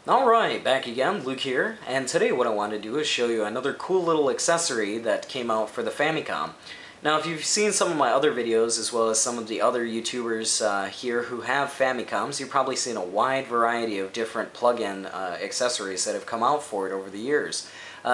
Alright, back again, Luke here, and today what I want to do is show you another cool little accessory that came out for the Famicom. Now if you've seen some of my other videos as well as some of the other YouTubers here who have Famicoms, you've probably seen a wide variety of different plug-in accessories that have come out for it over the years.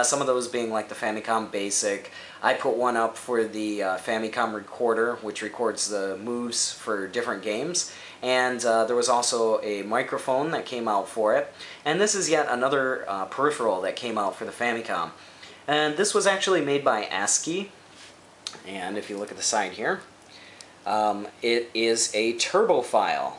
Some of those being like the Famicom Basic. I put one up for the Famicom Recorder, which records the moves for different games. And there was also a microphone that came out for it. And this is yet another peripheral that came out for the Famicom. And this was actually made by ASCII. And if you look at the side here, it is a Turbofile.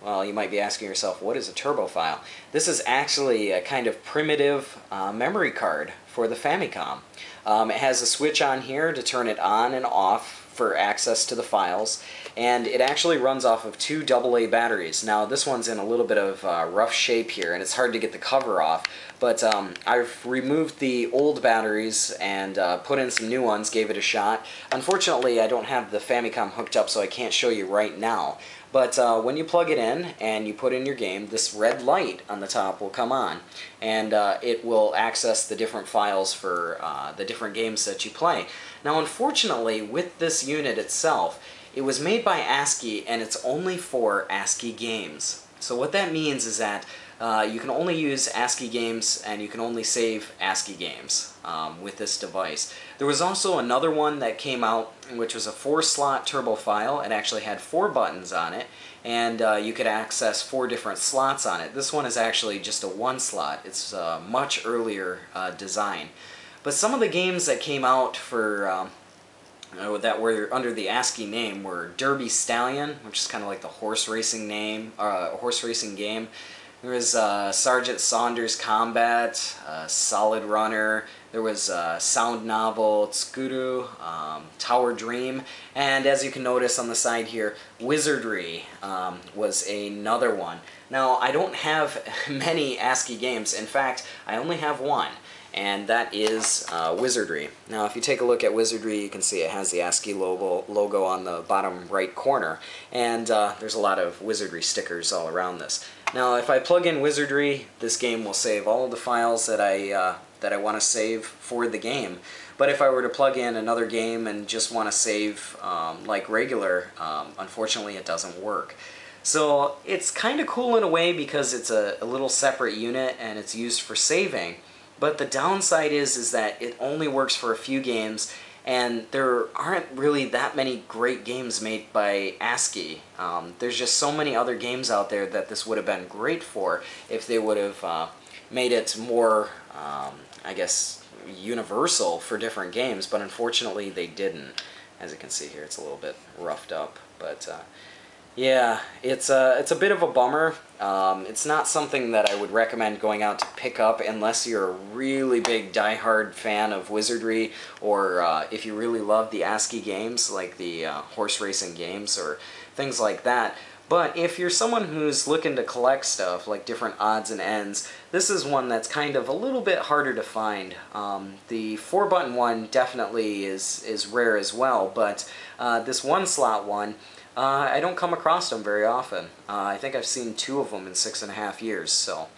Well, you might be asking yourself, what is a Turbofile? This is actually a kind of primitive memory card for the Famicom. It has a switch on here to turn it on and off for access to the files, and it actually runs off of two AA batteries. Now this one's in a little bit of rough shape here, and it's hard to get the cover off, but I've removed the old batteries and put in some new ones, gave it a shot. Unfortunately, I don't have the Famicom hooked up, so I can't show you right now. But when you plug it in and you put in your game, this red light on the top will come on, and it will access the different files for the different games that you play. Now unfortunately, with this unit itself, it was made by ASCII and it's only for ASCII games. So what that means is that you can only use ASCII games and you can only save ASCII games with this device. There was also another one that came out which was a 4-slot Turbofile. It actually had 4 buttons on it, and you could access 4 different slots on it. This one is actually just a 1 slot. It's a much earlier design. But some of the games that came out for that were under the ASCII name were Derby Stallion, which is kind of like the horse racing game. There was Sergeant Saunders Combat, Solid Runner. There was Sound Novel, Tsukuru, Tower Dream, and as you can notice on the side here, Wizardry was another one. Now I don't have many ASCII games. In fact, I only have one, and that is Wizardry. Now if you take a look at Wizardry, you can see it has the ASCII logo on the bottom right corner, and there's a lot of Wizardry stickers all around this. Now if I plug in Wizardry, this game will save all of the files that I want to save for the game. But if I were to plug in another game and just want to save like regular, unfortunately it doesn't work. So it's kind of cool in a way because it's a little separate unit and it's used for saving. But the downside is that it only works for a few games, and there aren't really that many great games made by ASCII. There's just so many other games out there that this would have been great for if they would have made it more, I guess, universal for different games, but unfortunately they didn't. As you can see here, it's a little bit roughed up, but yeah, it's a bit of a bummer. It's not something that I would recommend going out to pick up unless you're a really big die-hard fan of Wizardry, or if you really love the ASCII games, like the horse racing games or things like that. But if you're someone who's looking to collect stuff, like different odds and ends, this is one that's kind of a little bit harder to find. The 4-button one definitely is rare as well, but this 1-slot one, I don't come across them very often. I think I've seen 2 of them in 6.5 years, so.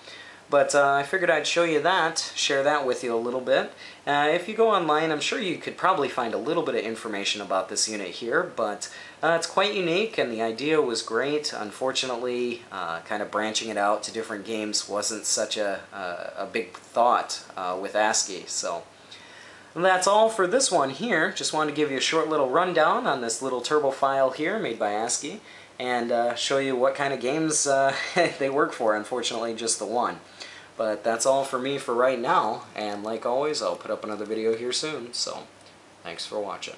But I figured I'd show you that, share that with you a little bit. If you go online, I'm sure you could probably find a little bit of information about this unit here, but it's quite unique and the idea was great. Unfortunately, kind of branching it out to different games wasn't such a big thought with ASCII, so. And that's all for this one here. Just wanted to give you a short little rundown on this little Turbofile here made by ASCII, and show you what kind of games they work for. Unfortunately, just the one. But that's all for me for right now, and like always, I'll put up another video here soon, so thanks for watching.